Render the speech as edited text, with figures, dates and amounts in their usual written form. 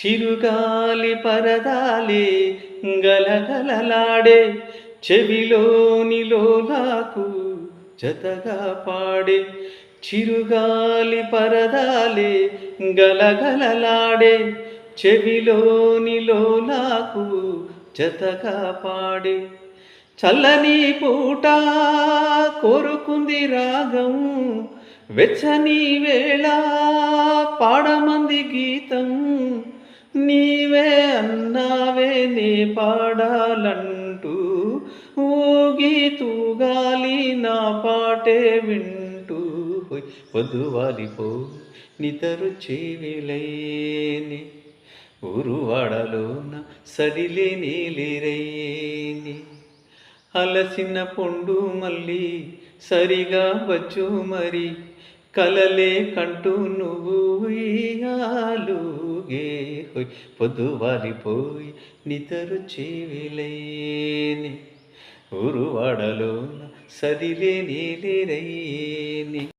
చిరుగాలి పరదాలే గలగలలాడే చెవిలోని లోలాకు జతగా పాడే చిరుగాలి పరదాలే గలగలలాడే చెవిలోని లోలాకు జతగా పాడే చల్లని పూట కోరుకుంది రాగం వెచ్చని వేళ పాడమంది గీతం నీవే అన్నావే నే పాడాలంటూ ఊగి తూగాలి నా పాటే వింటూ పొద్దువాలిపో నితరు చెవిలేని ఊరువాడలోన సడిలే నీలిరేని అలసిన పొండు మళ్ళీ సరిగా వచ్చు మరి కలలే కంటూ నువ్వు ఉయ్యాలుగే పొద్దువాలిపోయి నితరు చెవిలేని ఊరువాడలోన సరిలే నీలిరేని